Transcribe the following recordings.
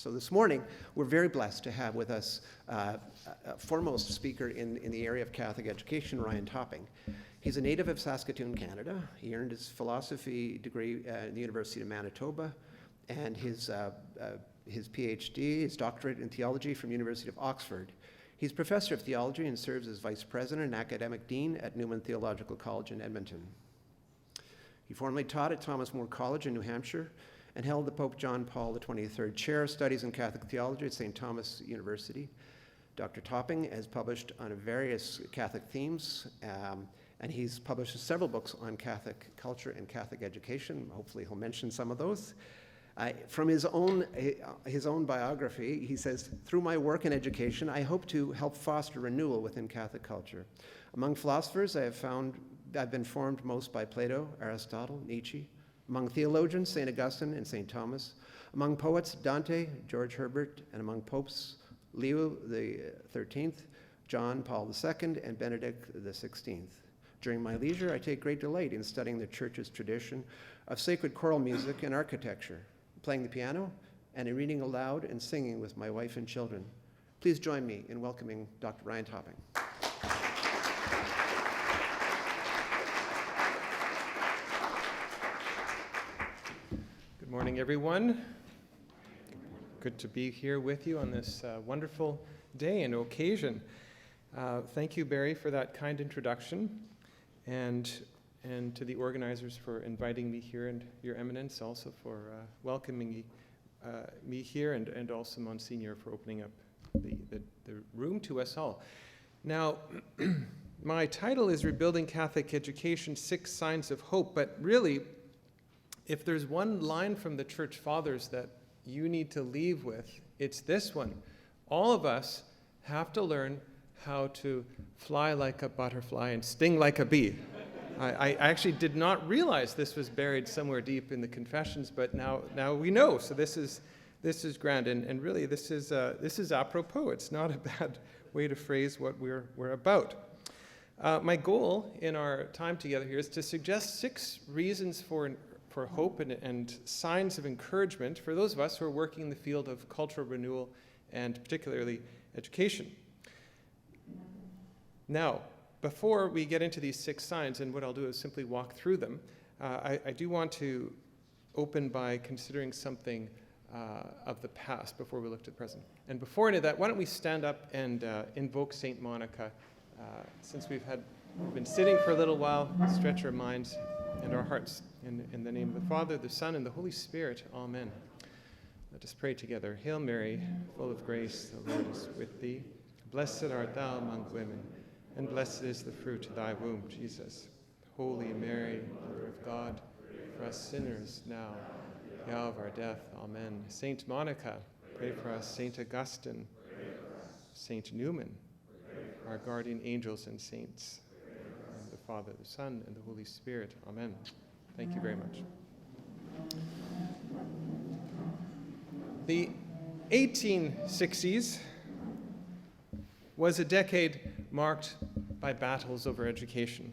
So this morning, we're very blessed to have with us a foremost speaker in the area of Catholic education, Ryan Topping. He's a native of Saskatoon, Canada. He earned his philosophy degree at the University of Manitoba, and his PhD, his doctorate in theology from University of Oxford. He's professor of theology and serves as vice president and academic dean at Newman Theological College in Edmonton. He formerly taught at Thomas More College in New Hampshire and held the Pope John Paul XXIII Chair of Studies in Catholic Theology at St. Thomas University. Dr. Topping has published on various Catholic themes, and he's published several books on Catholic culture and Catholic education. Hopefully he'll mention some of those. From his own biography, he says, "Through my work in education, I hope to help foster renewal within Catholic culture. Among philosophers, I've been formed most by Plato, Aristotle, Nietzsche. Among theologians, St. Augustine and St. Thomas. Among poets, Dante, George Herbert, and among popes, Leo XIII, John Paul II, and Benedict XVI. During my leisure, I take great delight in studying the Church's tradition of sacred choral music and architecture, playing the piano, and in reading aloud and singing with my wife and children. Please join me in welcoming Dr. Ryan Topping." Good morning, everyone. Good to be here with you on this wonderful day and occasion. Thank you, Barry, for that kind introduction, and to the organizers for inviting me here, and Your Eminence also for welcoming me here, and also Monsignor for opening up the room to us all. Now, my title is Rebuilding Catholic Education, 6 Signs of Hope, but really, if there's one line from the Church Fathers that you need to leave with, it's this one. All of us have to learn how to fly like a butterfly and sting like a bee. I actually did not realize this was buried somewhere deep in the Confessions, but now we know. So this is grand, and really this is apropos. It's not a bad way to phrase what we're about. My goal in our time together here is to suggest 6 reasons for hope and signs of encouragement for those of us who are working in the field of cultural renewal and particularly education. Now, before we get into these 6 signs, and what I'll do is simply walk through them, I do want to open by considering something of the past before we look to the present. And before any of that, why don't we stand up and invoke St. Monica, since we've been sitting for a little while, stretch our minds and our hearts. In the name of the Father, the Son, and the Holy Spirit, amen. Let us pray together. Hail Mary, full of grace, the Lord is with thee. Blessed art thou among women, and blessed is the fruit of thy womb, Jesus. Holy Mary, Mother of God, for us sinners now, the hour of our death, amen. Saint Monica, pray for us. Saint Augustine, Saint Newman, our guardian angels and saints, and the Father, the Son, and the Holy Spirit, amen. Thank you very much. The 1860s was a decade marked by battles over education.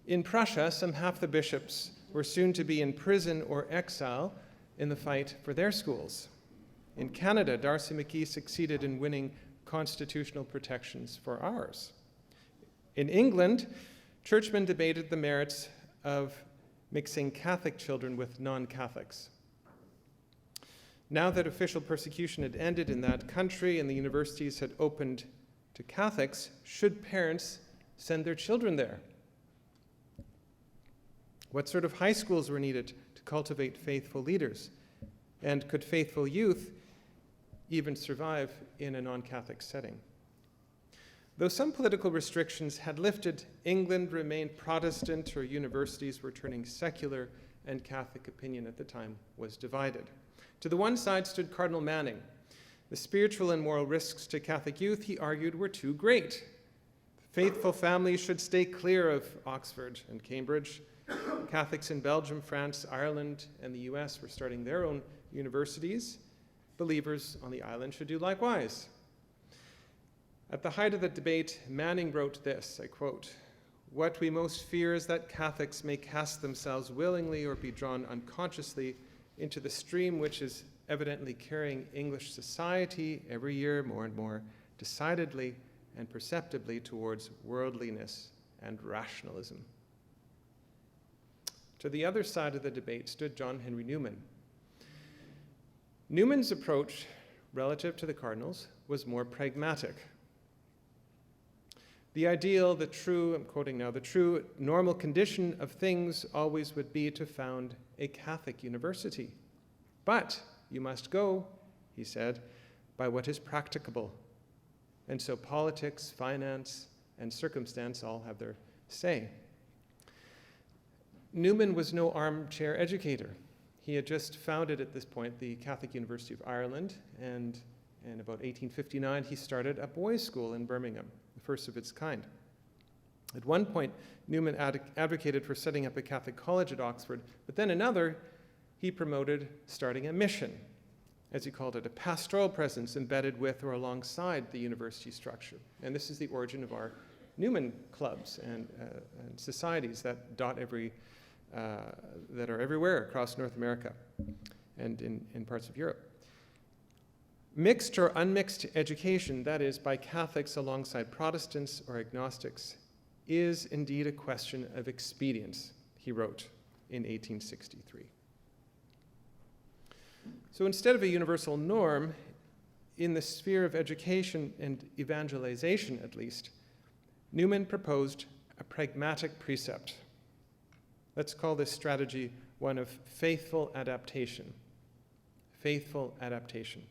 In Prussia, some half the bishops were soon to be in prison or exile in the fight for their schools. In Canada, Darcy McKee succeeded in winning constitutional protections for ours. In England, churchmen debated the merits of mixing Catholic children with non-Catholics. Now that official persecution had ended in that country and the universities had opened to Catholics, should parents send their children there? What sort of high schools were needed to cultivate faithful leaders? And could faithful youth even survive in a non-Catholic setting? Though some political restrictions had lifted, England remained Protestant, or universities were turning secular, and Catholic opinion at the time was divided. To the one side stood Cardinal Manning. The spiritual and moral risks to Catholic youth, he argued, were too great. Faithful families should stay clear of Oxford and Cambridge. Catholics in Belgium, France, Ireland, and the US were starting their own universities. Believers on the island should do likewise. At the height of the debate, Manning wrote this, I quote, "What we most fear is that Catholics may cast themselves willingly or be drawn unconsciously into the stream which is evidently carrying English society every year more and more decidedly and perceptibly towards worldliness and rationalism. To the other side of the debate stood John Henry Newman. Newman's approach relative to the cardinals was more pragmatic. The ideal, the true, I'm quoting now, the true normal condition of things always would be to found a Catholic university. But you must go, he said, by what is practicable. And so politics, finance, and circumstance all have their say. Newman was no armchair educator. He had just founded at this point the Catholic University of Ireland, and in about 1859 he started a boys' school in Birmingham, the first of its kind. At one point, Newman advocated for setting up a Catholic college at Oxford, but then another, he promoted starting a mission, as he called it, a pastoral presence embedded with or alongside the university structure. And this is the origin of our Newman clubs and societies that that are everywhere across North America and in parts of Europe. Mixed or unmixed education, that is, by Catholics alongside Protestants or agnostics, is indeed a question of expedience, he wrote in 1863. So instead of a universal norm, in the sphere of education and evangelization at least, Newman proposed a pragmatic precept. Let's call this strategy one of faithful adaptation. Faithful adaptation.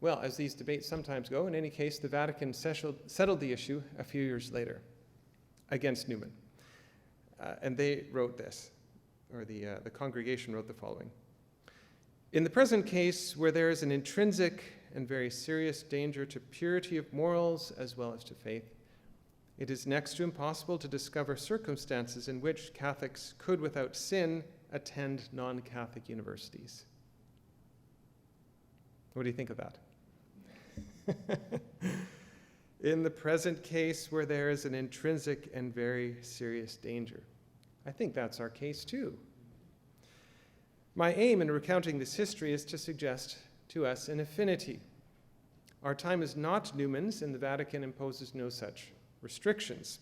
Well, as these debates sometimes go, in any case, the Vatican settled the issue a few years later against Newman. And they wrote this, or the congregation wrote the following. In the present case, where there is an intrinsic and very serious danger to purity of morals as well as to faith, it is next to impossible to discover circumstances in which Catholics could, without sin, attend non-Catholic universities. What do you think of that? In the present case where there is an intrinsic and very serious danger. I think that's our case too. My aim in recounting this history is to suggest to us an affinity. Our time is not Newman's, and the Vatican imposes no such restrictions.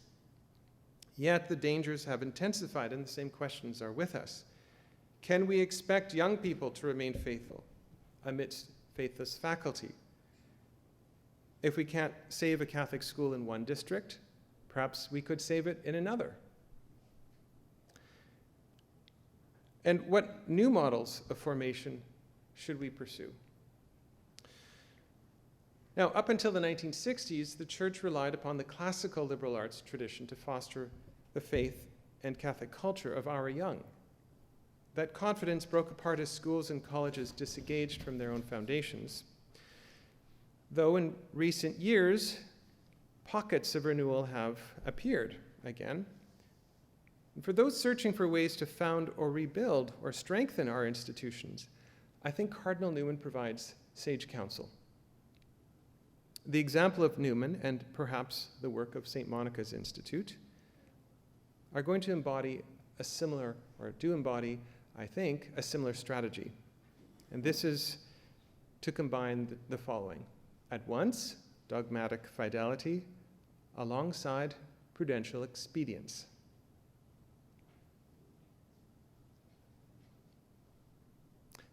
Yet the dangers have intensified, and the same questions are with us. Can we expect young people to remain faithful amidst faithless faculty? If we can't save a Catholic school in one district, perhaps we could save it in another. And what new models of formation should we pursue? Now, up until the 1960s, the Church relied upon the classical liberal arts tradition to foster the faith and Catholic culture of our young. That confidence broke apart as schools and colleges disengaged from their own foundations. Though in recent years, pockets of renewal have appeared again. And for those searching for ways to found or rebuild or strengthen our institutions, I think Cardinal Newman provides sage counsel. The example of Newman, and perhaps the work of St. Monica's Institute, are going to embody a similar, or do embody, I think, a similar strategy. And this is to combine the following. At once, dogmatic fidelity alongside prudential expedience.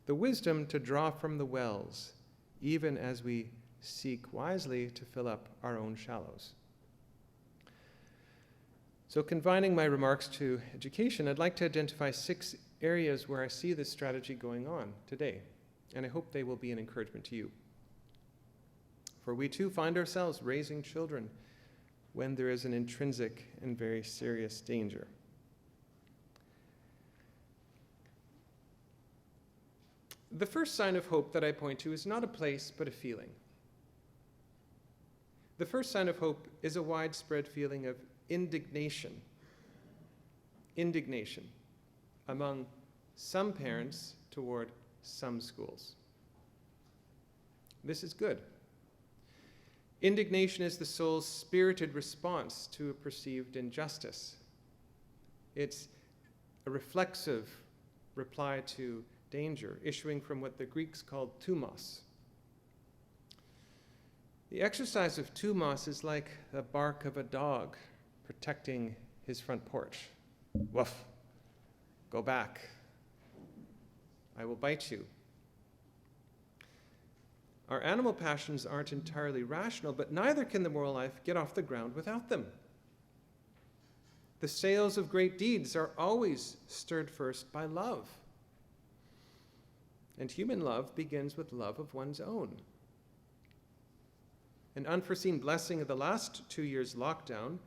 The wisdom to draw from the wells, even as we seek wisely to fill up our own shallows. So confining my remarks to education, I'd like to identify 6 areas where I see this strategy going on today, and I hope they will be an encouragement to you. For we too find ourselves raising children when there is an intrinsic and very serious danger. The first sign of hope that I point to is not a place, but a feeling. The first sign of hope is a widespread feeling of indignation. Indignation among some parents toward some schools. This is good. Indignation is the soul's spirited response to a perceived injustice. It's a reflexive reply to danger, issuing from what the Greeks called thumos. The exercise of thumos is like the bark of a dog protecting his front porch. Woof, go back. I will bite you. Our animal passions aren't entirely rational, but neither can the moral life get off the ground without them. The sails of great deeds are always stirred first by love. And human love begins with love of one's own. An unforeseen blessing of the last 2 years' lockdown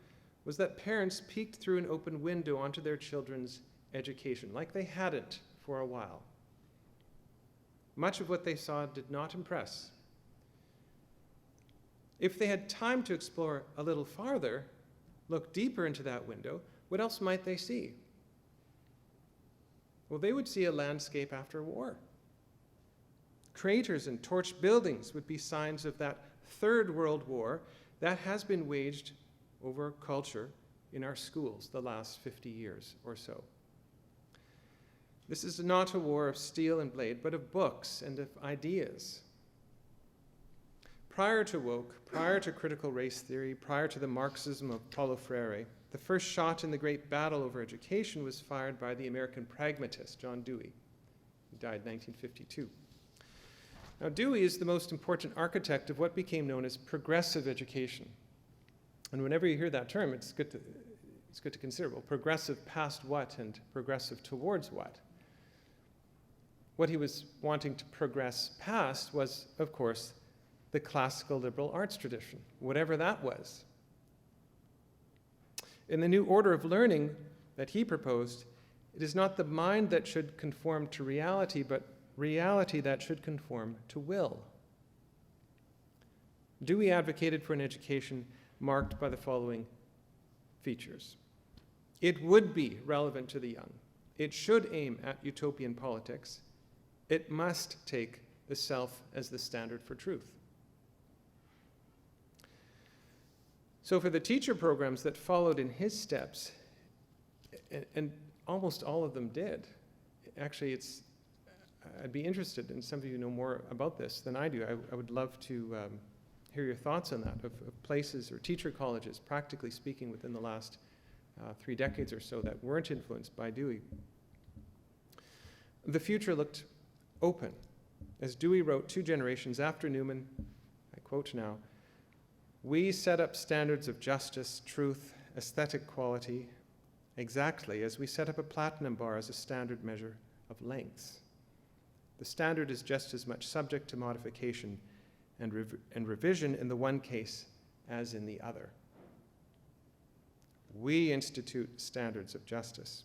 was that parents peeked through an open window onto their children's education, like they hadn't for a while. Much of what they saw did not impress. If they had time to explore a little farther, look deeper into that window, what else might they see? Well, they would see a landscape after war. Craters and torched buildings would be signs of that Third World War that has been waged over culture in our schools the last 50 years or so. This is not a war of steel and blade, but of books and of ideas. Prior to woke, prior to critical race theory, prior to the Marxism of Paulo Freire, the first shot in the great battle over education was fired by the American pragmatist, John Dewey. He died in 1952. Now, Dewey is the most important architect of what became known as progressive education. And whenever you hear that term, it's good to consider, well, progressive past what and progressive towards what? What he was wanting to progress past was, of course, the classical liberal arts tradition, whatever that was. In the new order of learning that he proposed, it is not the mind that should conform to reality, but reality that should conform to will. Dewey advocated for an education marked by the following features. It would be relevant to the young. It should aim at utopian politics. It must take the self as the standard for truth. So for the teacher programs that followed in his steps, and almost all of them did, actually I'd be interested, and some of you know more about this than I do. I would love to hear your thoughts on that, of places or teacher colleges, practically speaking, within the last 3 decades or so that weren't influenced by Dewey. The future looked open. As Dewey wrote 2 generations after Newman, I quote now, "We set up standards of justice, truth, aesthetic quality, exactly as we set up a platinum bar as a standard measure of lengths. The standard is just as much subject to modification and revision in the one case as in the other. We institute standards of justice."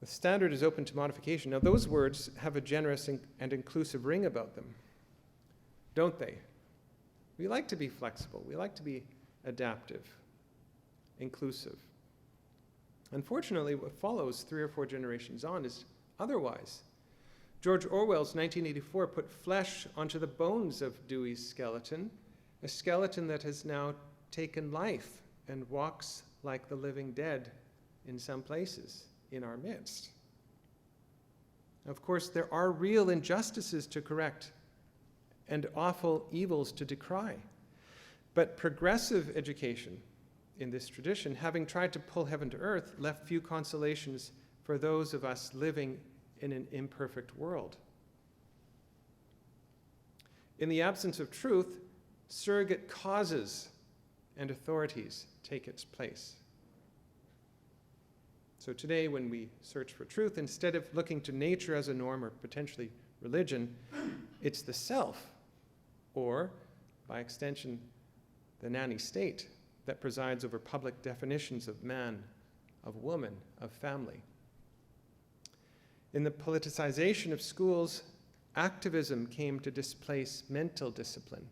The standard is open to modification. Now, those words have a generous and inclusive ring about them, don't they? We like to be flexible. We like to be adaptive, inclusive. Unfortunately, what follows 3 or 4 generations on is otherwise. George Orwell's 1984 put flesh onto the bones of Dewey's skeleton, a skeleton that has now taken life and walks like the living dead in some places in our midst. Of course, there are real injustices to correct and awful evils to decry. But progressive education in this tradition, having tried to pull heaven to earth, left few consolations for those of us living in an imperfect world. In the absence of truth, surrogate causes and authorities take its place. So today, when we search for truth, instead of looking to nature as a norm or potentially religion, it's the self, or, by extension, the nanny state that presides over public definitions of man, of woman, of family. In the politicization of schools, activism came to displace mental discipline.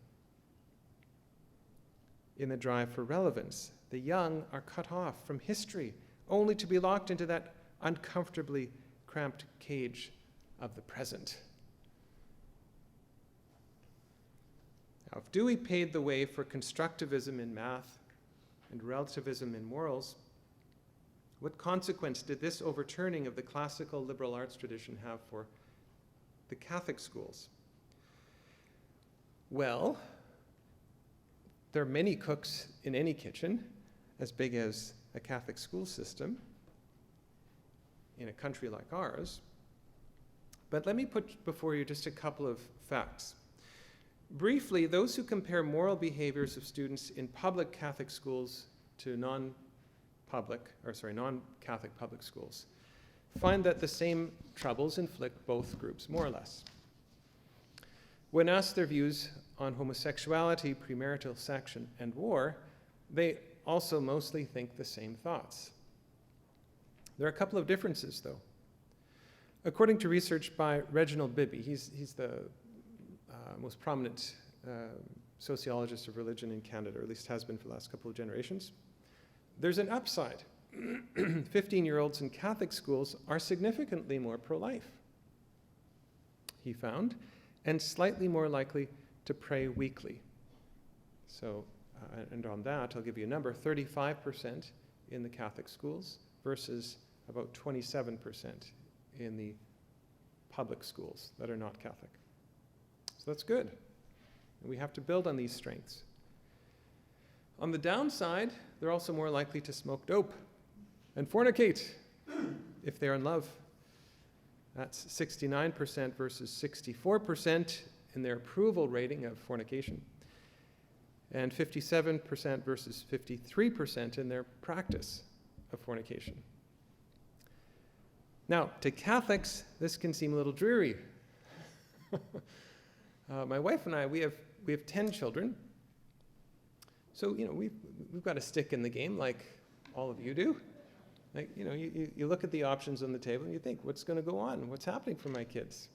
In the drive for relevance, the young are cut off from history, only to be locked into that uncomfortably cramped cage of the present. Now, if Dewey paved the way for constructivism in math and relativism in morals, What consequence did this overturning of the classical liberal arts tradition have for the Catholic schools? Well, there are many cooks in any kitchen, as big as a Catholic school system in a country like ours. But let me put before you just a couple of facts. Briefly, those who compare moral behaviors of students in public Catholic schools to non-Catholic public schools find that the same troubles inflict both groups, more or less. When asked their views on homosexuality, premarital sex, and war, they also mostly think the same thoughts. There are a couple of differences, though. According to research by Reginald Bibby, he's the most prominent sociologist of religion in Canada, or at least has been for the last couple of generations, there's an upside. 15-year-olds in Catholic schools are significantly more pro-life, he found, and slightly more likely to pray weekly. So, and on that, I'll give you a number, 35% in the Catholic schools versus about 27% in the public schools that are not Catholic. So that's good. And we have to build on these strengths. On the downside, they're also more likely to smoke dope and fornicate if they're in love. That's 69% versus 64% in their approval rating of fornication, and 57% versus 53% in their practice of fornication. Now, to Catholics, this can seem a little dreary. My wife and I, we have 10 children. So, we've got a stick in the game like all of you do. Like, you look at the options on the table and you think, what's going to go on? What's happening for my kids?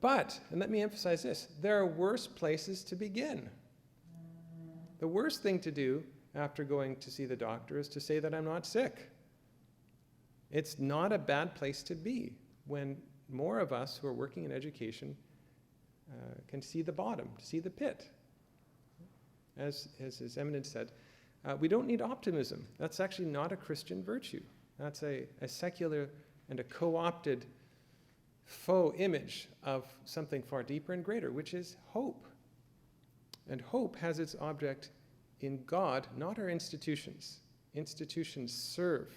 But, and let me emphasize this, there are worse places to begin. The worst thing to do after going to see the doctor is to say that I'm not sick. It's not a bad place to be when more of us who are working in education can see the bottom, see the pit. As His Eminence said, we don't need optimism. That's actually not a Christian virtue. That's a secular and a co-opted faux image of something far deeper and greater, which is hope. And hope has its object in God, not our institutions. Institutions serve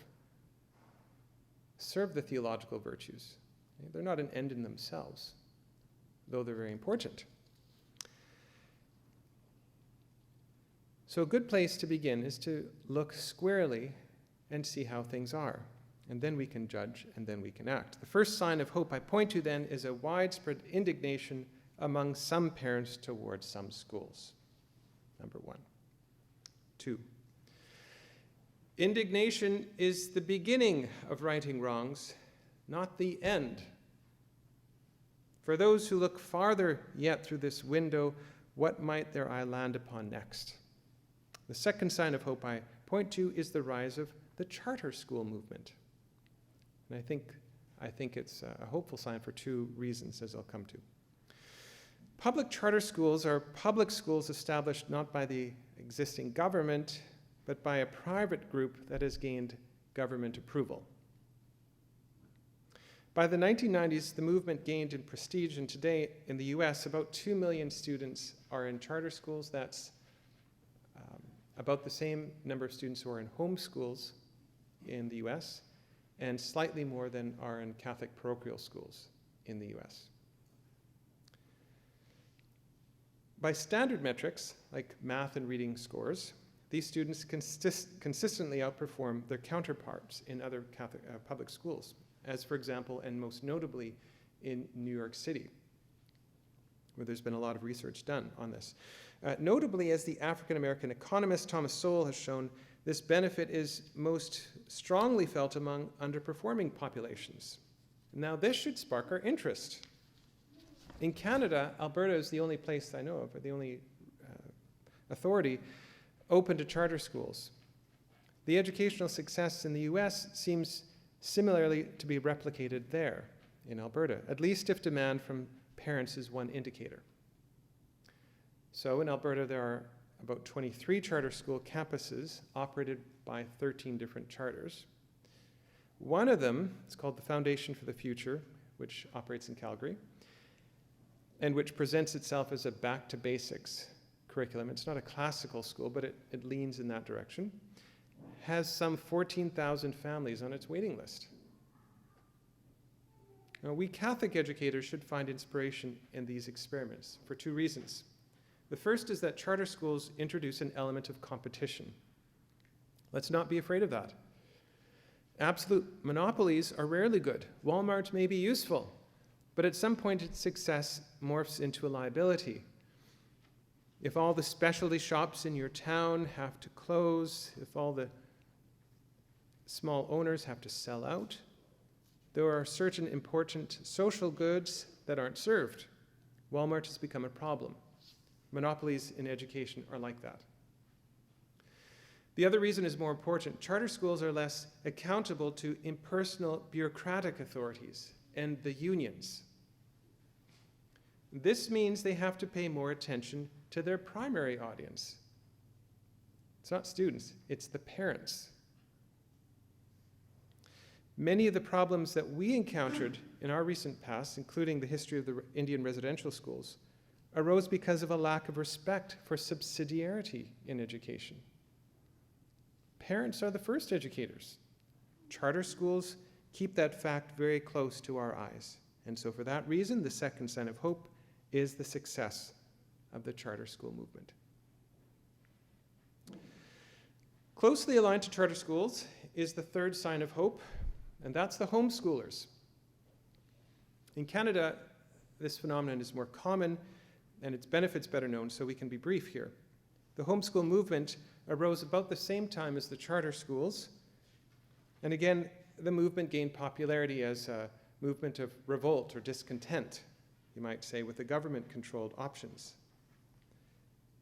the theological virtues. They're not an end in themselves, though they're very important. So a good place to begin is to look squarely and see how things are. And then we can judge, and then we can act. The first sign of hope I point to then is a widespread indignation among some parents towards some schools. Number 1. 2. Indignation is the beginning of righting wrongs, not the end. For those who look farther yet through this window, what might their eye land upon next? The second sign of hope I point to is the rise of the charter school movement. And I think it's a hopeful sign for 2 reasons, as I'll come to. Public charter schools are public schools established not by the existing government, but by a private group that has gained government approval. By the 1990s, the movement gained in prestige, and today in the US, about 2 million students are in charter schools. That's about the same number of students who are in homeschools in the US, and slightly more than are in Catholic parochial schools in the US. By standard metrics, like math and reading scores, these students consistently outperform their counterparts in other Catholic public schools, as for example, and most notably in New York City, where there's been a lot of research done on this. Notably, as the African-American economist Thomas Sowell has shown, this benefit is most strongly felt among underperforming populations. Now, this should spark our interest. In Canada, Alberta is the only place I know of, or the only authority open to charter schools. The educational success in the US seems similarly to be replicated there in Alberta, at least if demand from parents is one indicator. So in Alberta, there are about 23 charter school campuses operated by 13 different charters. One of them is called the Foundation for the Future, which operates in Calgary, and which presents itself as a back to basics curriculum. It's not a classical school, but it leans in that direction. Has some 14,000 families on its waiting list. Now, we Catholic educators should find inspiration in these experiments for two reasons. The first is that charter schools introduce an element of competition. Let's not be afraid of that. Absolute monopolies are rarely good. Walmart may be useful, but at some point its success morphs into a liability. If all the specialty shops in your town have to close, if all the small owners have to sell out, there are certain important social goods that aren't served. Walmart has become a problem. Monopolies in education are like that. The other reason is more important. Charter schools are less accountable to impersonal bureaucratic authorities and the unions. This means they have to pay more attention to their primary audience. It's not students, it's the parents. Many of the problems that we encountered in our recent past, including the history of the Indian residential schools, arose because of a lack of respect for subsidiarity in education. Parents are the first educators. Charter schools keep that fact very close to our eyes. And so for that reason, the second sign of hope is the success of the charter school movement. Closely aligned to charter schools is the third sign of hope, and that's the homeschoolers. In Canada, this phenomenon is more common and its benefits better known, so we can be brief here. The homeschool movement arose about the same time as the charter schools, and again, the movement gained popularity as a movement of revolt or discontent, you might say, with the government-controlled options.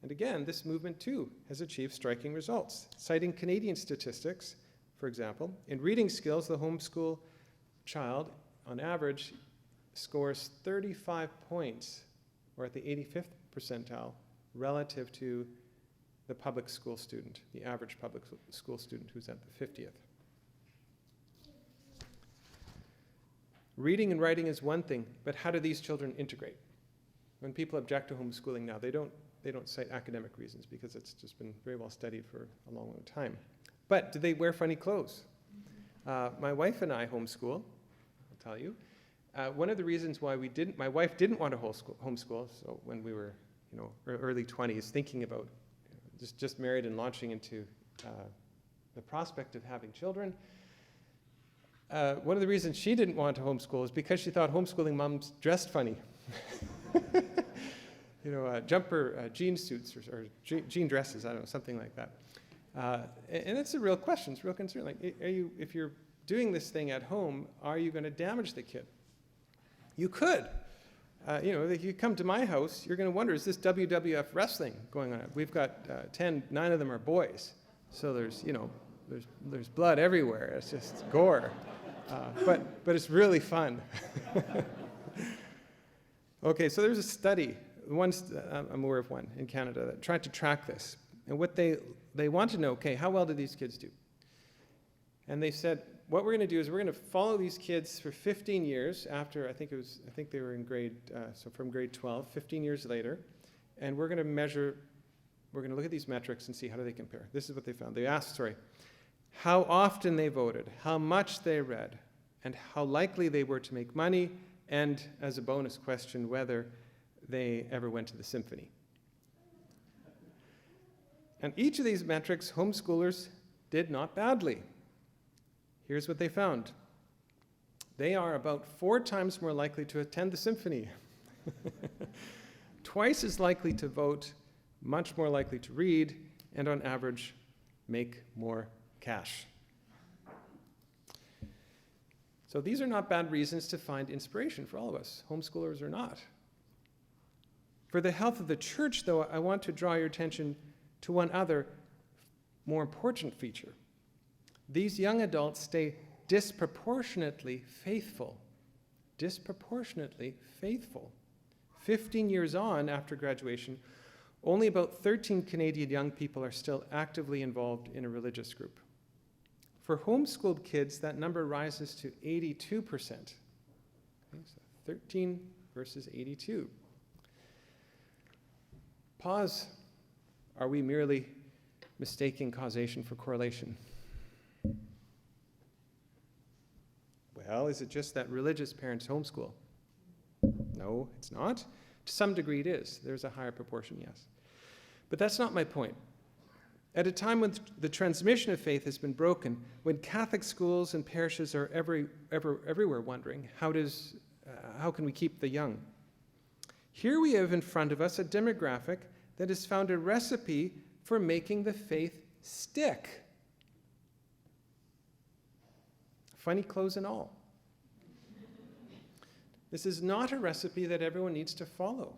And again, this movement too has achieved striking results. Citing Canadian statistics, for example, in reading skills, the homeschool child, on average, scores 35 points, or at the 85th percentile, relative to the public school student, the average public school student who's at the 50th. Reading and writing is one thing, but how do these children integrate? When people object to homeschooling now, they don't cite academic reasons because it's just been very well studied for a long, long time. But do they wear funny clothes? My wife and I homeschool, I'll tell you. One of the reasons why my wife didn't want to homeschool, so when we were, early 20s, thinking about just married and launching into the prospect of having children, one of the reasons she didn't want to homeschool is because she thought homeschooling moms dressed funny. Jumper jean suits or jean dresses, I don't know, something like that. And it's a real question, it's a real concern. Like, if you're doing this thing at home, are you going to damage the kid? You could. If you come to my house, you're going to wonder, is this WWF wrestling going on? We've got 9 of them are boys. So there's blood everywhere. It's just gore. But it's really fun. Okay, so there's a study, I'm aware of one in Canada, that tried to track this. And what they want to know, okay, how well do these kids do? And they said, what we're going to do is we're going to follow these kids for 15 years after, I think they were in so from grade 12, 15 years later, and we're going to look at these metrics and see how do they compare. This is what they found. They asked, how often they voted, how much they read, and how likely they were to make money, and as a bonus question, whether they ever went to the symphony. And each of these metrics, homeschoolers did not badly. Here's what they found. They are about 4 times more likely to attend the symphony, twice as likely to vote, much more likely to read, and on average, make more cash. So these are not bad reasons to find inspiration for all of us, homeschoolers or not. For the health of the church, though, I want to draw your attention to one other, more important feature. These young adults stay disproportionately faithful. Disproportionately faithful. 15 years on after graduation, only about 13 Canadian young people are still actively involved in a religious group. For homeschooled kids, that number rises to 82%. Okay, so 13 versus 82. Pause. Are we merely mistaking causation for correlation? Well, is it just that religious parents homeschool? No, it's not. To some degree it is. There's a higher proportion, yes. But that's not my point. At a time when the transmission of faith has been broken, when Catholic schools and parishes are everywhere wondering, how can we keep the young? Here we have in front of us a demographic that has found a recipe for making the faith stick. Funny clothes and all. This is not a recipe that everyone needs to follow.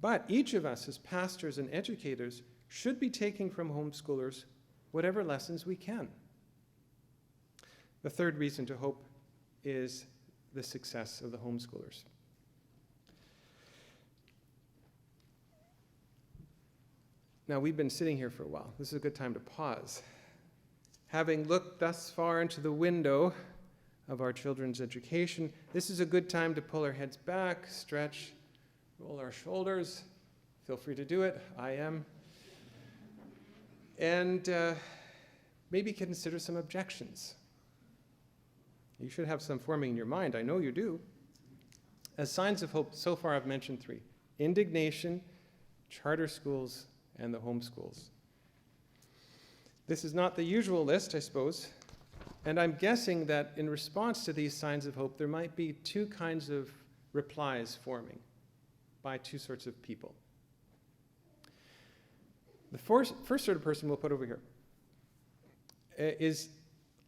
But each of us as pastors and educators should be taking from homeschoolers whatever lessons we can. The third reason to hope is the success of the homeschoolers. Now, we've been sitting here for a while. This is a good time to pause. Having looked thus far into the window of our children's education, this is a good time to pull our heads back, stretch, roll our shoulders. Feel free to do it. I am. And maybe consider some objections. You should have some forming in your mind. I know you do. As signs of hope, so far I've mentioned three: indignation, charter schools, and the homeschools. This is not the usual list, I suppose, and I'm guessing that in response to these signs of hope, there might be two kinds of replies forming by two sorts of people. The first sort of person we'll put over here is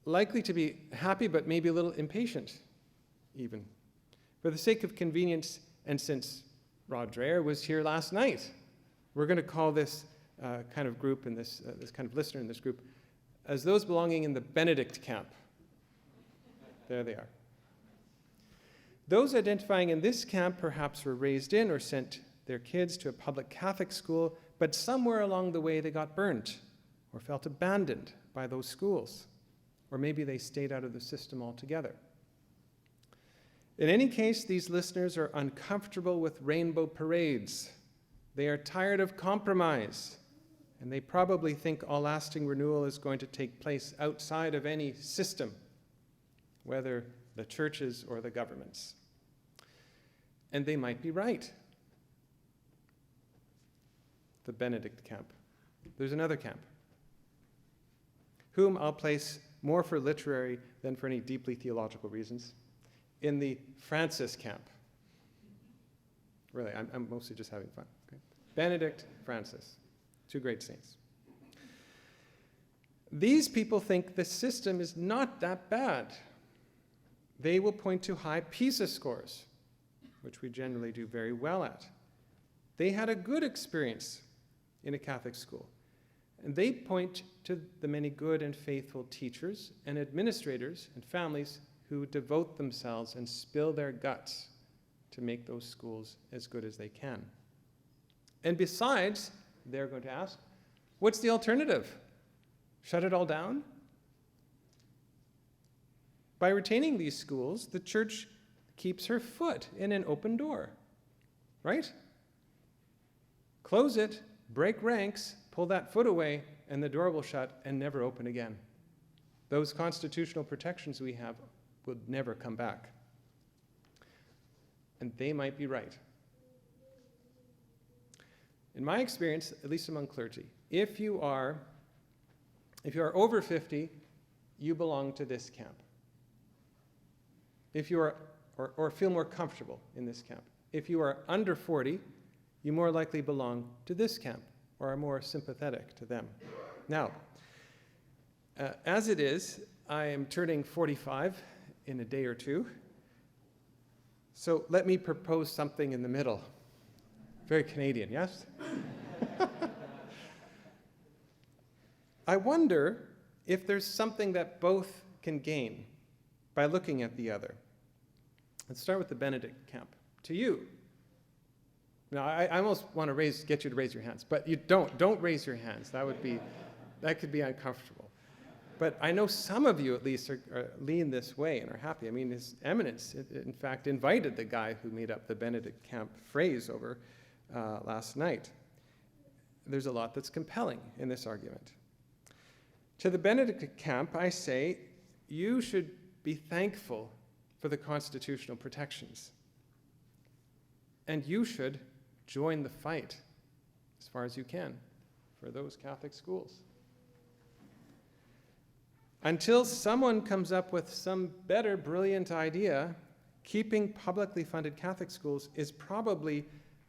likely to be happy but maybe a little impatient even. For the sake of convenience, and since Rod Dreher was here last night, we're going to call this kind of group and this kind of listener in this group as those belonging in the Benedict camp. There they are. Those identifying in this camp perhaps were raised in or sent their kids to a public Catholic school, but somewhere along the way they got burnt or felt abandoned by those schools, or maybe they stayed out of the system altogether. In any case, these listeners are uncomfortable with rainbow parades. They are tired of compromise, and they probably think all lasting renewal is going to take place outside of any system, whether the churches or the governments. And they might be right. The Benedict camp. There's another camp, whom I'll place more for literary than for any deeply theological reasons, in the Francis camp. Really, I'm mostly just having fun. Okay? Benedict, Francis, two great saints. These people think the system is not that bad. They will point to high PISA scores, which we generally do very well at. They had a good experience in a Catholic school, and they point to the many good and faithful teachers and administrators and families who devote themselves and spill their guts to make those schools as good as they can. And besides, they're going to ask, what's the alternative? Shut it all down? By retaining these schools, the church keeps her foot in an open door, right? Close it, break ranks, pull that foot away, and the door will shut and never open again. Those constitutional protections we have would never come back. And they might be right. In my experience, at least among clergy, if you are over 50, you belong to this camp. If you are, or feel more comfortable in this camp. If you are under 40, you more likely belong to this camp, or are more sympathetic to them. Now, as it is, I am turning 45 in a day or two, so let me propose something in the middle. Very Canadian, yes? I wonder if there's something that both can gain by looking at the other. Let's start with the Benedict camp. To you, Now, I almost want to get you to raise your hands, but you don't raise your hands. That could be uncomfortable. But I know some of you at least lean this way and are happy. I mean, His Eminence, in fact, invited the guy who made up the Benedict camp phrase over last night. There's a lot that's compelling in this argument. To the Benedict camp, I say, you should be thankful for the constitutional protections. And you should join the fight, as far as you can, for those Catholic schools. Until someone comes up with some better, brilliant idea, keeping publicly funded Catholic schools is probably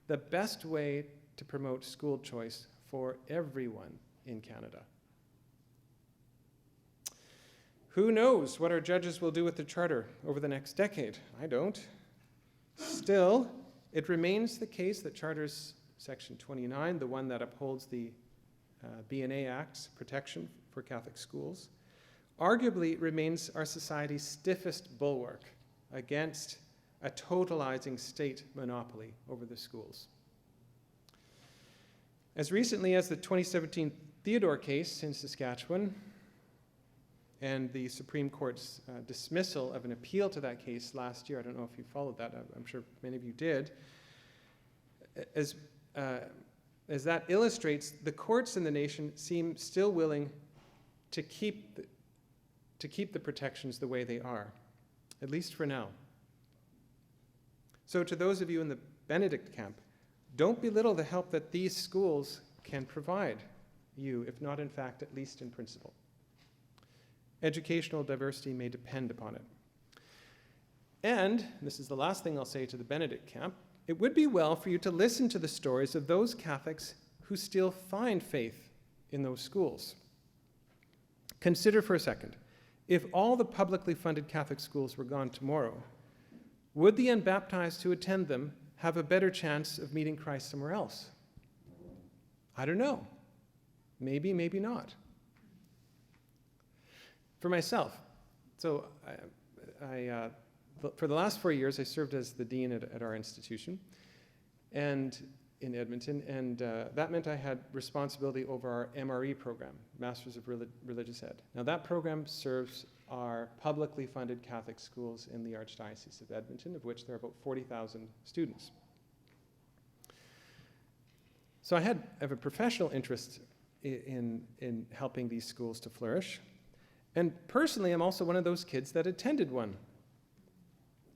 the best way to promote school choice for everyone in Canada. Who knows what our judges will do with the Charter over the next decade? I don't. Still, it remains the case that Charter's Section 29, the one that upholds the B&A Act's protection for Catholic schools, arguably remains our society's stiffest bulwark against a totalizing state monopoly over the schools. As recently as the 2017 Theodore case in Saskatchewan and the Supreme Court's dismissal of an appeal to that case last year, I don't know if you followed that, I'm sure many of you did, as that illustrates, the courts in the nation seem still willing to keep the protections the way they are, at least for now. So to those of you in the Benedict camp, don't belittle the help that these schools can provide you, if not in fact, at least in principle. Educational diversity may depend upon it. And, this is the last thing I'll say to the Benedict camp, it would be well for you to listen to the stories of those Catholics who still find faith in those schools. Consider for a second, if all the publicly funded Catholic schools were gone tomorrow, would the unbaptized who attend them have a better chance of meeting Christ somewhere else? I don't know. Maybe, maybe not. For myself, so for the last 4 years, I served as the dean at our institution and in Edmonton, and that meant I had responsibility over our MRE program, Masters of Religious Ed. Now that program serves our publicly funded Catholic schools in the Archdiocese of Edmonton, of which there are about 40,000 students. So I have a professional interest in helping these schools to flourish. And personally, I'm also one of those kids that attended one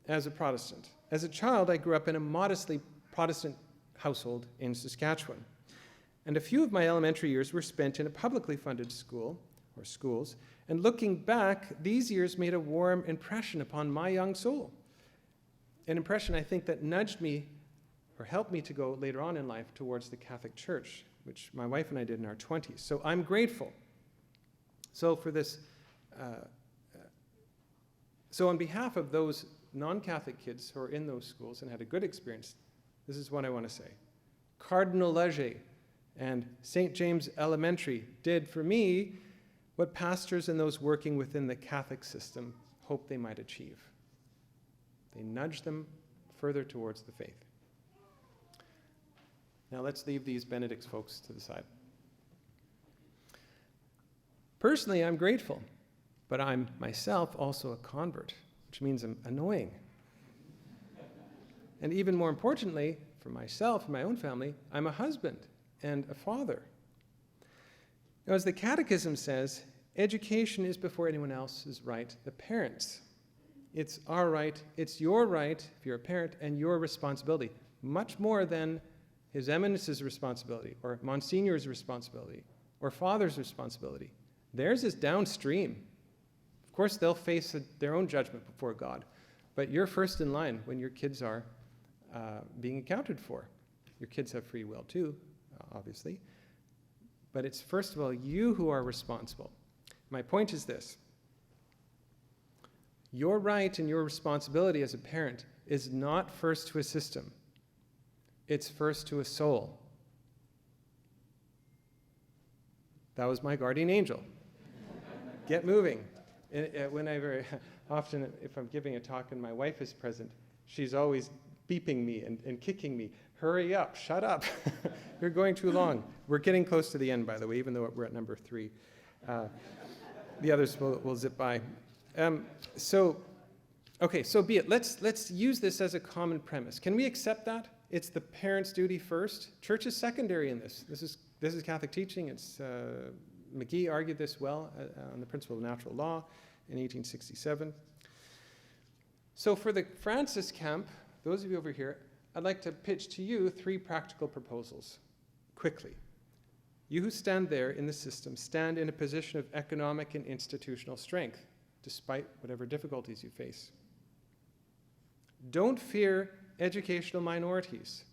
as a Protestant. As a child, I grew up in a modestly Protestant household in Saskatchewan. And a few of my elementary years were spent in a publicly funded school, or schools, and looking back, these years made a warm impression upon my young soul. An impression, I think, that nudged me, or helped me to go later on in life towards the Catholic Church, which my wife and I did in our 20s. So I'm grateful. So for this, so on behalf of those non-Catholic kids who are in those schools and had a good experience, this is what I want to say. Cardinal Leger and St. James Elementary did for me what pastors and those working within the Catholic system hoped they might achieve. They nudged them further towards the faith. Now let's leave these Benedict folks to the side. Personally, I'm grateful, but I'm myself also a convert, which means I'm annoying. And even more importantly, for myself and my own family, I'm a husband and a father. Now, as the Catechism says, education is before anyone else's right, the parents. It's our right, it's your right, if you're a parent, and your responsibility, much more than His Eminence's responsibility, or Monsignor's responsibility, or Father's responsibility. Theirs is downstream. Of course, they'll face their own judgment before God, but you're first in line when your kids are being accounted for. Your kids have free will too, obviously, but it's first of all you who are responsible. My point is this. Your right and your responsibility as a parent is not first to a system. It's first to a soul. That was my guardian angel. Get moving. Whenever, often if I'm giving a talk and my wife is present, she's always beeping me and kicking me. Hurry up, shut up. You're going too long. We're getting close to the end, by the way, even though we're at number 3. The others will zip by. So be it. Let's use this as a common premise. Can we accept that? It's the parent's duty first. Church is secondary in this. This is Catholic teaching. It's McGee argued this well on the principle of natural law in 1867. So for the Francis camp, those of you over here, I'd like to pitch to you 3 practical proposals, quickly. You who stand there in the system stand in a position of economic and institutional strength, despite whatever difficulties you face. Don't fear educational minorities.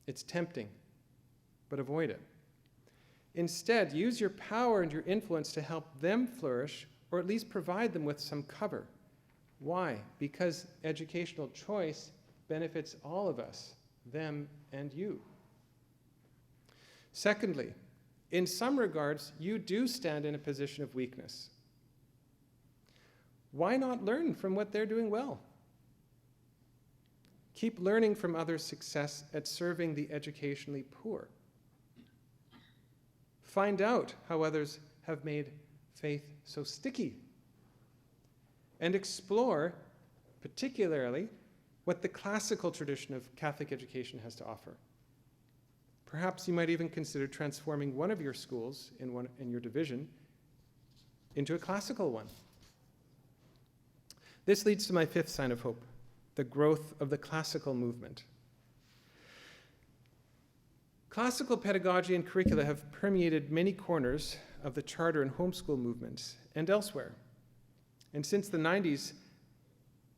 It's tempting, but avoid it. Instead, use your power and your influence to help them flourish, or at least provide them with some cover. Why? Because educational choice benefits all of us, them and you. Secondly, in some regards, you do stand in a position of weakness. Why not learn from what they're doing well? Keep learning from others' success at serving the educationally poor. Find out how others have made faith so sticky. And explore, particularly, what the classical tradition of Catholic education has to offer. Perhaps you might even consider transforming one of your schools in your division into a classical one. This leads to my 5th sign of hope, the growth of the classical movement. Classical pedagogy and curricula have permeated many corners of the charter and homeschool movements and elsewhere. And since the 90s,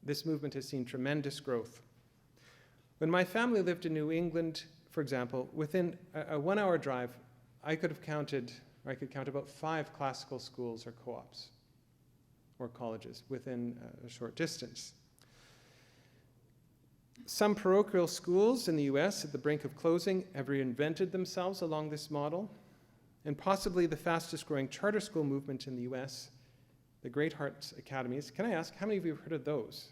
this movement has seen tremendous growth. When my family lived in New England, for example, within a 1-hour drive, I could count about 5 classical schools or co-ops or colleges within a short distance. Some parochial schools in the US at the brink of closing have reinvented themselves along this model, and possibly the fastest growing charter school movement in the US, the Great Hearts Academies. Can I ask, how many of you have heard of those?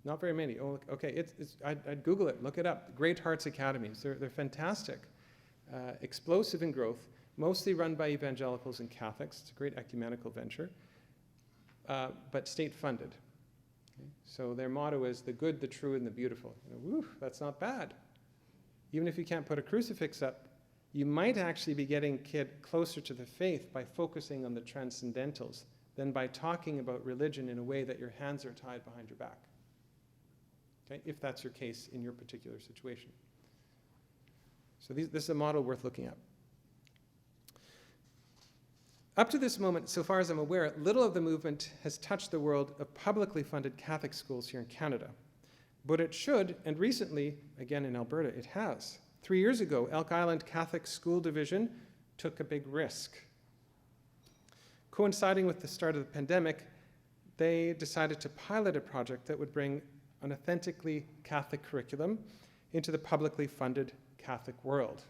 Not very many. Oh, okay, I'd Google it, look it up. Great Hearts Academies, they're fantastic, explosive in growth, mostly run by evangelicals and Catholics. It's a great ecumenical venture, but state funded. Okay? So their motto is the good, the true, and the beautiful. That's not bad. Even if you can't put a crucifix up, you might actually be getting a kid closer to the faith by focusing on the transcendentals than by talking about religion in a way that your hands are tied behind your back. Okay, if that's your case in your particular situation. So this is a model worth looking at. Up to this moment, so far as I'm aware, little of the movement has touched the world of publicly funded Catholic schools here in Canada. But it should, and recently, again in Alberta, it has. 3 years ago, Elk Island Catholic School Division took a big risk. Coinciding with the start of the pandemic, they decided to pilot a project that would bring an authentically Catholic curriculum into the publicly funded Catholic world.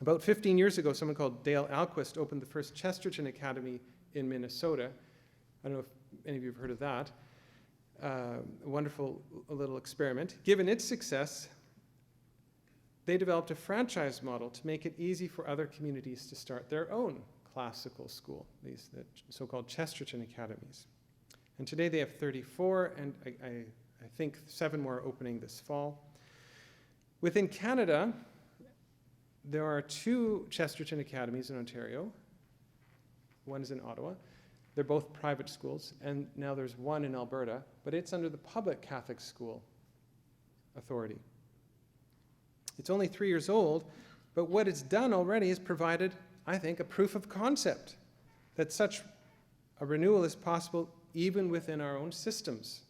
About 15 years ago, someone called Dale Alquist opened the first Chesterton Academy in Minnesota. I don't know if any of you have heard of that. A wonderful little experiment. Given its success, they developed a franchise model to make it easy for other communities to start their own classical school, these the so-called Chesterton Academies. And today they have 34, and I think 7 more opening this fall. Within Canada, there are 2 Chesterton Academies in Ontario. One is in Ottawa. They're both private schools, and now there's one in Alberta, but it's under the Public Catholic School Authority. It's only 3 years old, but what it's done already is provided, I think, a proof of concept that such a renewal is possible even within our own systems.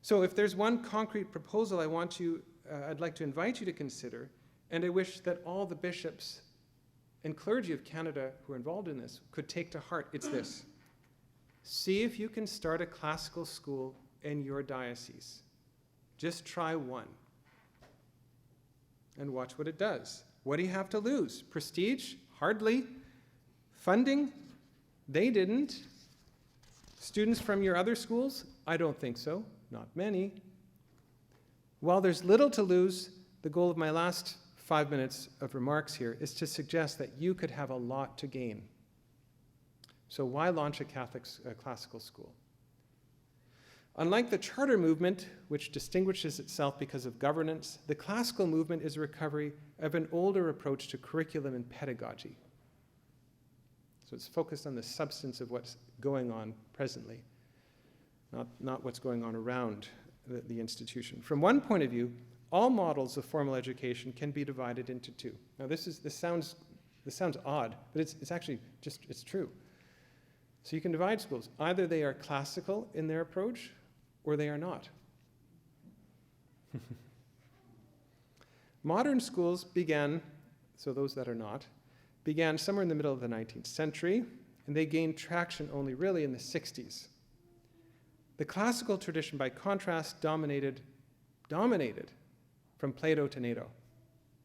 So if there's one concrete proposal I'd like to invite you to consider, and I wish that all the bishops and clergy of Canada who are involved in this could take to heart, it's this. See if you can start a classical school in your diocese. Just try one. And watch what it does. What do you have to lose? Prestige? Hardly. Funding? They didn't. Students from your other schools? I don't think so. not many. While there's little to lose, the goal of my last 5 minutes of remarks here is to suggest that you could have a lot to gain. So why launch a Catholic classical school? Unlike the charter movement, which distinguishes itself because of governance, the classical movement is a recovery of an older approach to curriculum and pedagogy. So it's focused on the substance of what's going on presently, not what's going on around the institution. From one point of view, all models of formal education can be divided into two. Now this sounds odd, but it's actually it's true. So you can divide schools. Either they are classical in their approach, or they are not. Modern schools began, so those that are not, began somewhere in the middle of the 19th century, and they gained traction only really in the 60s. The classical tradition, by contrast, dominated from Plato to Nato,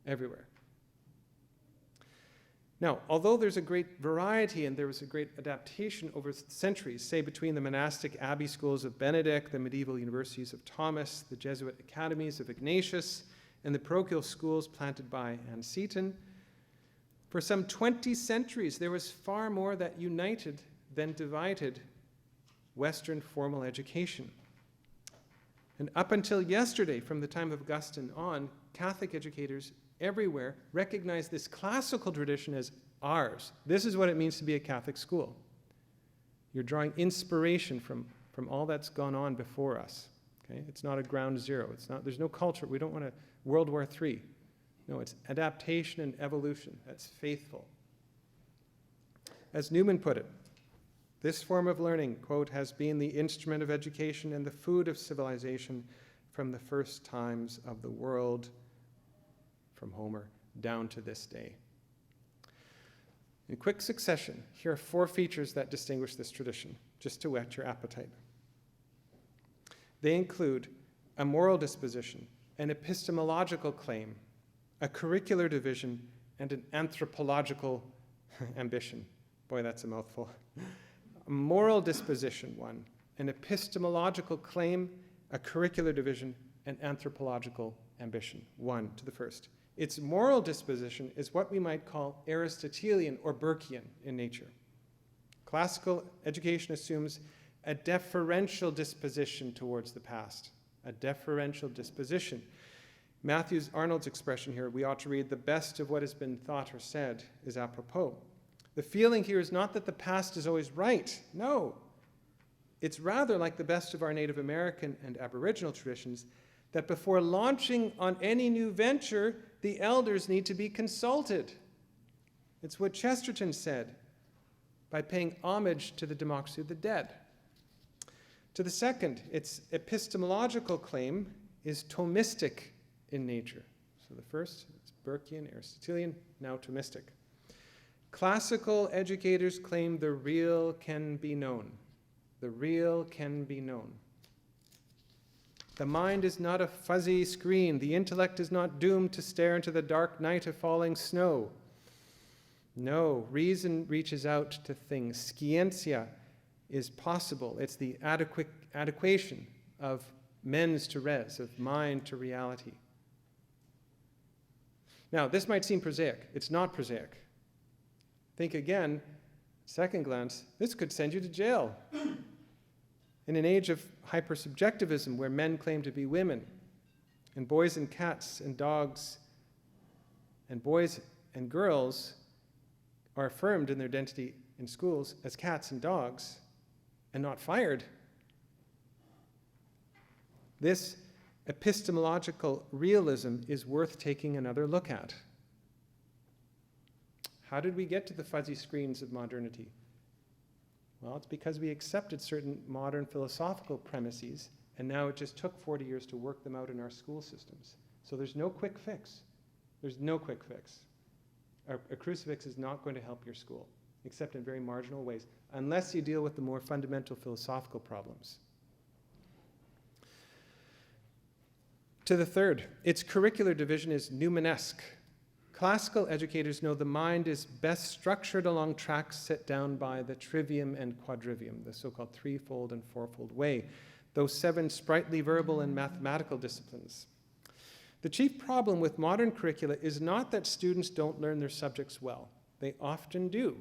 everywhere. Now, although there's a great variety and there was a great adaptation over centuries, say between the monastic abbey schools of Benedict, the medieval universities of Thomas, the Jesuit academies of Ignatius, and the parochial schools planted by Anne Seton, for some 20 centuries there was far more that united than divided Western formal education. And up until yesterday, from the time of Augustine on, Catholic educators everywhere recognize this classical tradition as ours. This is what it means to be a Catholic school. You're drawing inspiration from all that's gone on before us. Okay? It's not a ground zero. There's no culture. We don't want a World War III. No, it's adaptation and evolution. That's faithful. As Newman put it, this form of learning, quote, has been the instrument of education and the food of civilization from the first times of the world, from Homer down to this day. In quick succession, here are 4 features that distinguish this tradition, just to whet your appetite. They include a moral disposition, an epistemological claim, a curricular division, and an anthropological ambition. Boy, that's a mouthful. A moral disposition, one, an epistemological claim, a curricular division, and anthropological ambition. One to the first. Its moral disposition is what we might call Aristotelian or Burkean in nature. Classical education assumes a deferential disposition towards the past, a deferential disposition. Matthew Arnold's expression here, we ought to read the best of what has been thought or said, is apropos. The feeling here is not that the past is always right. No. It's rather like the best of our Native American and Aboriginal traditions, that before launching on any new venture, the elders need to be consulted. It's what Chesterton said, by paying homage to the democracy of the dead. To the second, its epistemological claim is Thomistic in nature. So the first, it's Burkean, Aristotelian, now Thomistic. Classical educators claim the real can be known. The real can be known. The mind is not a fuzzy screen. The intellect is not doomed to stare into the dark night of falling snow. No, reason reaches out to things. Scientia is possible. It's the adequation of mens to res, of mind to reality. Now, this might seem prosaic. It's not prosaic. Think again, second glance, this could send you to jail. In an age of hypersubjectivism where men claim to be women, and boys and cats and dogs, and boys and girls are affirmed in their identity in schools as cats and dogs, and not fired, this epistemological realism is worth taking another look at. How did we get to the fuzzy screens of modernity? Well, it's because we accepted certain modern philosophical premises, and now it just took 40 years to work them out in our school systems. So there's no quick fix. There's no quick fix. A crucifix is not going to help your school, except in very marginal ways, unless you deal with the more fundamental philosophical problems. To the third, its curricular division is Newmanesque. Classical educators know the mind is best structured along tracks set down by the trivium and quadrivium, the so-called threefold and fourfold way. those 7 sprightly verbal and mathematical disciplines. The chief problem with modern curricula is not that students don't learn their subjects well. They often do.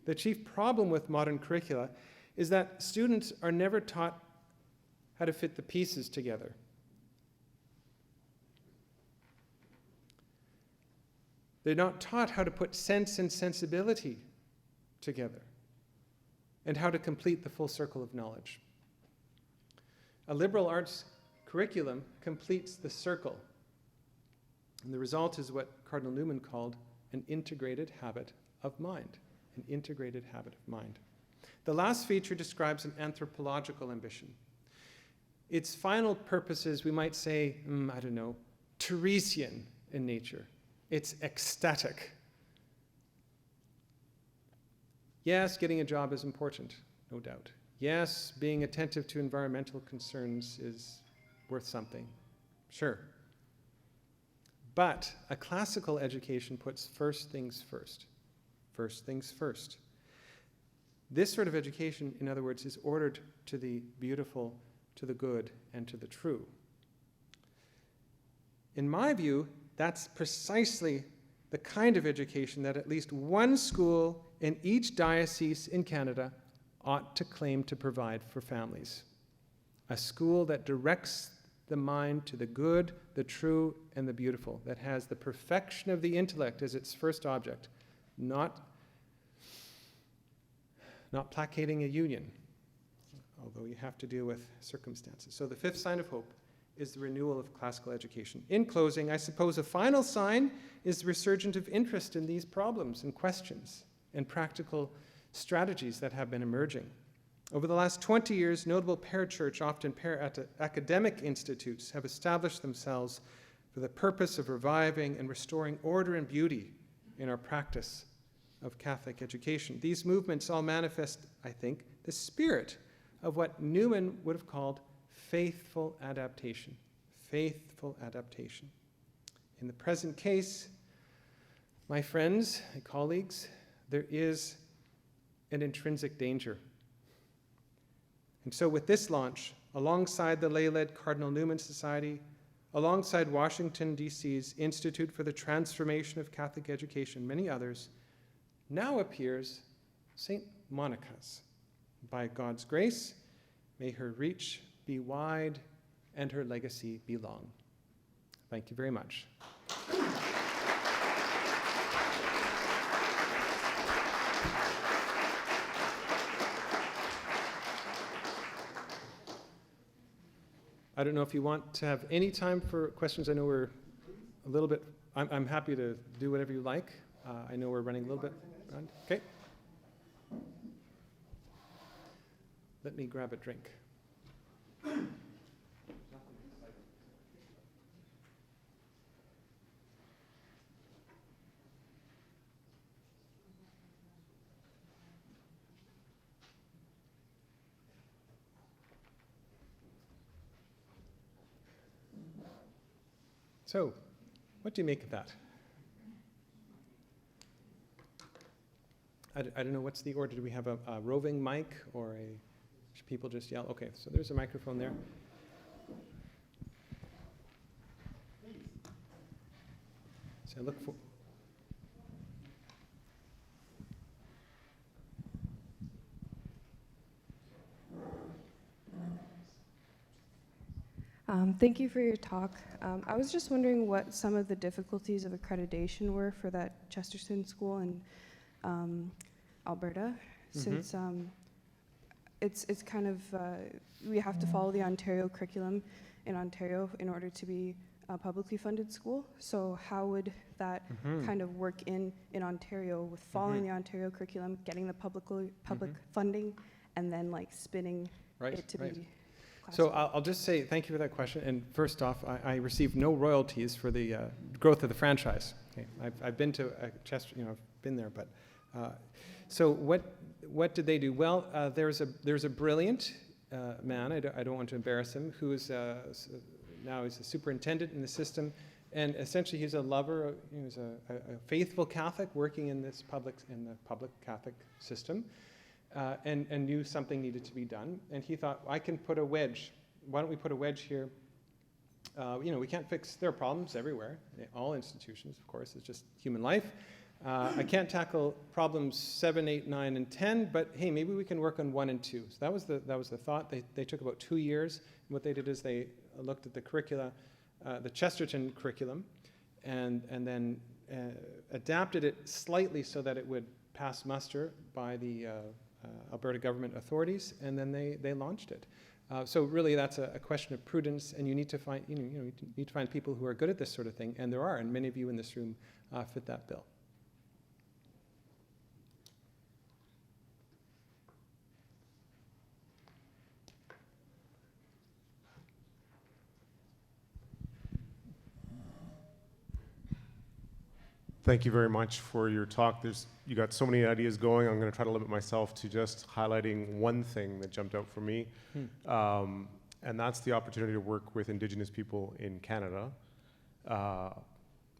The chief problem with modern curricula is that students are never taught how to fit the pieces together. They're not taught how to put sense and sensibility together and how to complete the full circle of knowledge. A liberal arts curriculum completes the circle, and the result is what Cardinal Newman called an integrated habit of mind. An integrated habit of mind. The last feature describes an anthropological ambition. Its final purpose is, we might say, Teresian in nature. It's ecstatic. Yes, getting a job is important, no doubt. Yes, being attentive to environmental concerns is worth something, sure. But a classical education puts first things first. First things first. This sort of education, in other words, is ordered to the beautiful, to the good, and to the true. In my view, that's precisely the kind of education that at least one school in each diocese in Canada ought to claim to provide for families. A school that directs the mind to the good, the true, and the beautiful, that has the perfection of the intellect as its first object, not placating a union, although you have to deal with circumstances. So the 5th sign of hope is the renewal of classical education. In closing, I suppose a final sign is the resurgence of interest in these problems and questions and practical strategies that have been emerging. Over the last 20 years, notable parachurch, often academic institutes have established themselves for the purpose of reviving and restoring order and beauty in our practice of Catholic education. These movements all manifest, I think, the spirit of what Newman would have called faithful adaptation. Faithful adaptation. In the present case, my friends and colleagues, there is an intrinsic danger. And so with this launch, alongside the lay-led Cardinal Newman Society, alongside Washington, D.C.'s Institute for the Transformation of Catholic Education, many others, now appears St. Monica's. By God's grace, may her reach be wide and her legacy be long. Thank you very much. I don't know if you want to have any time for questions. I know we're a little bit, I'm happy to do whatever you like. I know we're running a little bit around. Okay. Let me grab a drink. So, what do you make of that? I don't know, what's the order? Do we have a roving mic or should people just yell? Okay, so there's a microphone there. So I look for... Thank you for your talk. I was just wondering what some of the difficulties of accreditation were for that Chesterton school in Alberta, since it's kind of, we have to follow the Ontario curriculum in Ontario in order to be a publicly funded school. So how would that kind of work in Ontario with following the Ontario curriculum, getting the public funding, and then like spinning it to be... So I'll just say thank you for that question. And first off, I received no royalties for the growth of the franchise. Okay. I've been to Chester, I've been there. But so what did they do? Well, there's a brilliant man. I don't want to embarrass him. Who is now he's a superintendent in the system, and essentially he's a lover. He's a faithful Catholic working in the public Catholic system. and knew something needed to be done. And he thought, I can put a wedge. Why don't we put a wedge here? We can't fix, there are problems everywhere, all institutions, of course, it's just human life. I can't tackle problems 7, 8, 9, and 10, but hey, maybe we can work on 1 and 2. So that was the thought. They took about 2 years. And what they did is they looked at the curricula, the Chesterton curriculum, and then adapted it slightly so that it would pass muster by the Alberta government authorities, and then they launched it. So really, that's a question of prudence, and you need to find you need to find people who are good at this sort of thing, and there are, and many of you in this room fit that bill. Thank you very much for your talk. You got so many ideas going. I'm going to try to limit myself to just highlighting one thing that jumped out for me, and that's the opportunity to work with Indigenous people in Canada.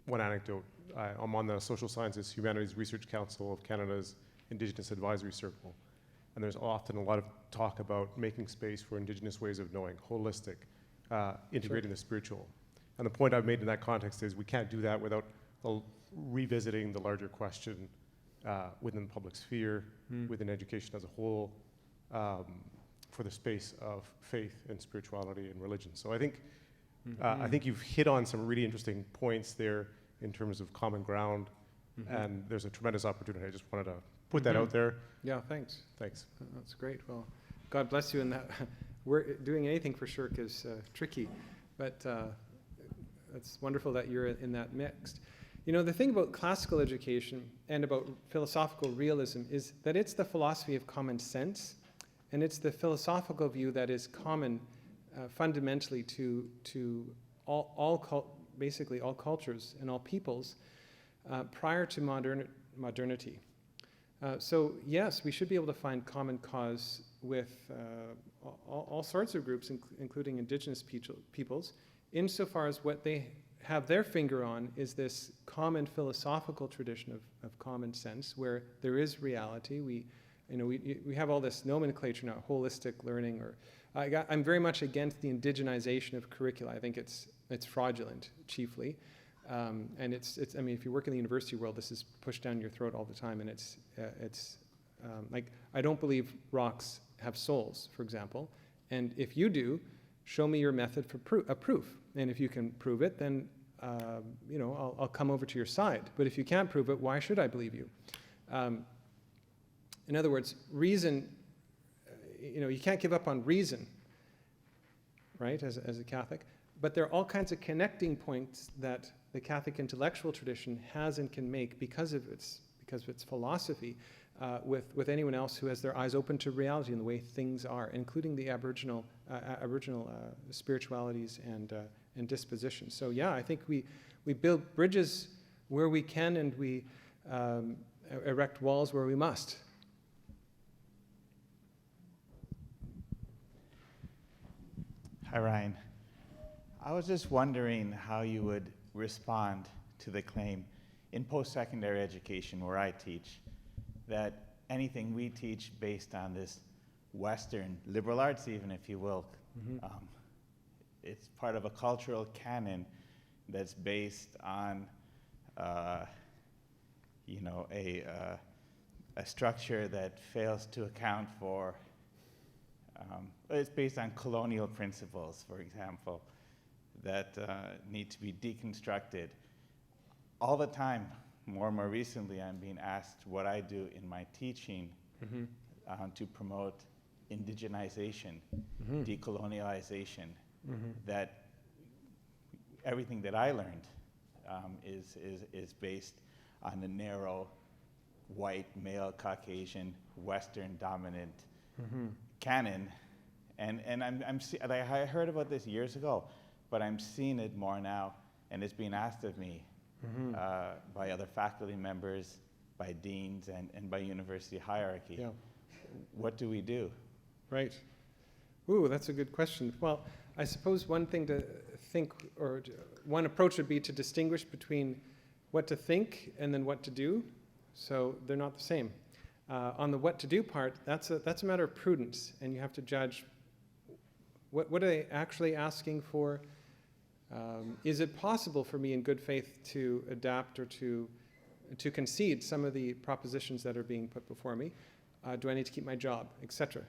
One anecdote, I'm on the Social Sciences Humanities Research Council of Canada's Indigenous Advisory Circle, and there's often a lot of talk about making space for Indigenous ways of knowing, holistic, integrating the spiritual. And the point I've made in that context is we can't do that without revisiting the larger question within the public sphere, within education as a whole, for the space of faith and spirituality and religion. So I think you've hit on some really interesting points there in terms of common ground, and there's a tremendous opportunity. I just wanted to put that out there. Yeah, thanks. Thanks. That's great. Well, God bless you in that. We're doing anything for Shirk is tricky, but it's wonderful that you're in that mix. You know, the thing about classical education and about philosophical realism is that it's the philosophy of common sense, and it's the philosophical view that is common fundamentally to basically all cultures and all peoples prior to modernity. So yes, we should be able to find common cause with all sorts of groups, including Indigenous peoples, insofar as what they have their finger on is this common philosophical tradition of common sense, where there is reality. We have all this nomenclature now, holistic learning, or I'm very much against the indigenization of curricula. I think it's fraudulent, chiefly, and it's. I mean, if you work in the university world, this is pushed down your throat all the time, and it's like, I don't believe rocks have souls, for example, and if you do, show me your method for proof. And if you can prove it, then I'll come over to your side. But if you can't prove it, why should I believe you? In other words, reason, you can't give up on reason, right, as a Catholic. But there are all kinds of connecting points that the Catholic intellectual tradition has and can make because of its philosophy with anyone else who has their eyes open to reality and the way things are, including the Aboriginal spiritualities and dispositions. So yeah, I think we build bridges where we can, and we erect walls where we must. Hi, Ryan. I was just wondering how you would respond to the claim in post-secondary education, where I teach, that anything we teach based on this Western liberal arts, even if you will, it's part of a cultural canon that's based on, a structure that fails to account for. It's based on colonial principles, for example, that need to be deconstructed. All the time, more and more recently, I'm being asked what I do in my teaching to promote indigenization, decolonialization, that everything that I learned is based on the narrow, white, male, Caucasian, Western dominant canon. And I heard about this years ago, but I'm seeing it more now, and it's being asked of me by other faculty members, by deans, and by university hierarchy. Yeah. What do we do? Right. Ooh, that's a good question. Well, I suppose one thing to think, or one approach would be to distinguish between what to think and then what to do. So they're not the same. On the what to do part, that's a matter of prudence, and you have to judge what are they actually asking for. Is it possible for me in good faith to adapt or to concede some of the propositions that are being put before me? Do I need to keep my job, etc.?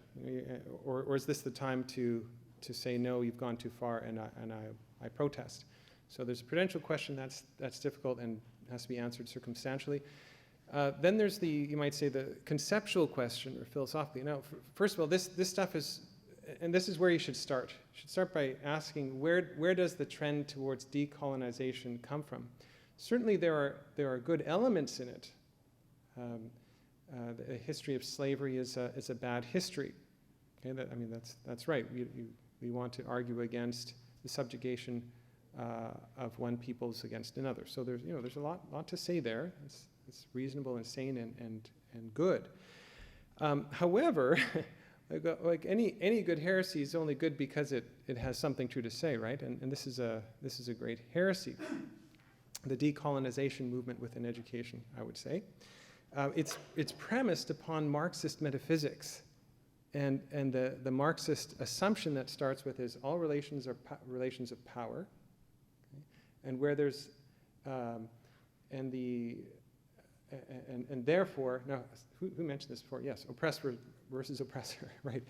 Or is this the time to say, no, you've gone too far, and I protest? So there's a prudential question that's difficult and has to be answered circumstantially. Then there's you might say, the conceptual question, or philosophically. Now, first of all, this stuff is, and this is where you should start. You should start by asking, where does the trend towards decolonization come from? Certainly there are good elements in it. The history of slavery is a bad history. Okay, that's right. We want to argue against the subjugation of one peoples against another. So there's a lot to say there. It's reasonable and sane and good. However, like any good heresy is only good because it has something true to say, right? And this is a great heresy. The decolonization movement within education, I would say. It's premised upon Marxist metaphysics, and the Marxist assumption that starts with is all relations are relations of power, okay? And where there's and therefore, no, who mentioned this before? Yes, oppressor versus oppressor, right?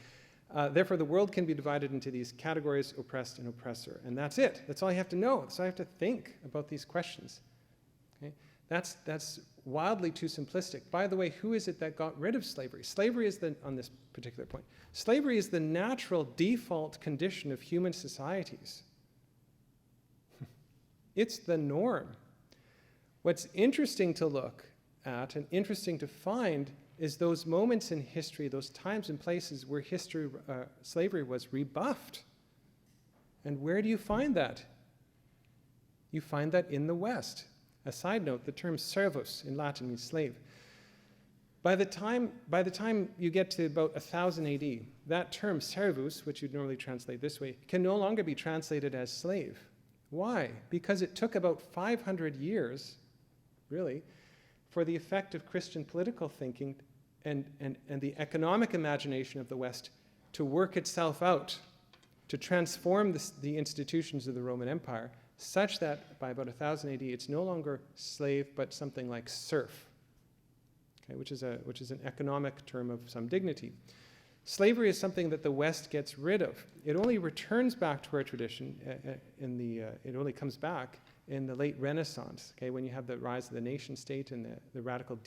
Therefore, the world can be divided into these categories: oppressed and oppressor, and that's it. That's all you have to know. That's all you have to think about these questions. Okay? That's wildly too simplistic. By the way, who is it that got rid of slavery? Slavery is on this particular point, slavery is the natural default condition of human societies. It's the norm. What's interesting to look at and interesting to find is those moments in history, those times and places where slavery was rebuffed. And where do you find that? You find that in the West. A side note, the term servus in Latin means slave. By the time you get to about 1000 AD, that term servus, which you'd normally translate this way, can no longer be translated as slave. Why? Because it took about 500 years, really, for the effect of Christian political thinking and the economic imagination of the West to work itself out, to transform the institutions of the Roman Empire, such that by about 1000 AD, it's no longer slave, but something like serf, okay, which is an economic term of some dignity. Slavery is something that the West gets rid of. It only returns back to our tradition it only comes back in the late Renaissance, okay, when you have the rise of the nation state and the radical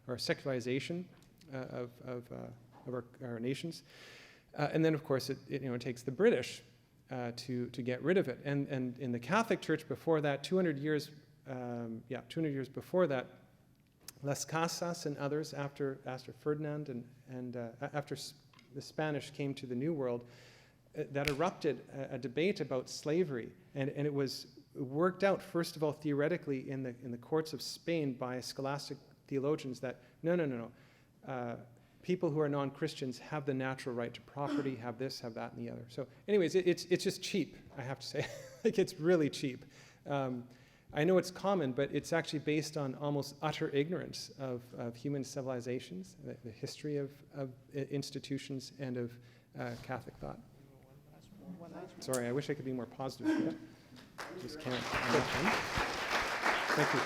or secularization of our nations. And then, of course, it takes the British to get rid of it. And in the Catholic Church before that, 200 years before that, Las Casas and others, after Ferdinand and after the Spanish came to the New World, that erupted a debate about slavery. And it was worked out, first of all, theoretically in the courts of Spain by scholastic theologians that, no. People who are non-Christians have the natural right to property, have this, have that, and the other. So anyways, it's just cheap, I have to say. Like, it's really cheap. I know it's common, but it's actually based on almost utter ignorance of human civilizations, the history of institutions, and of Catholic thought. Sorry, I wish I could be more positive here. Just can't. Thank you.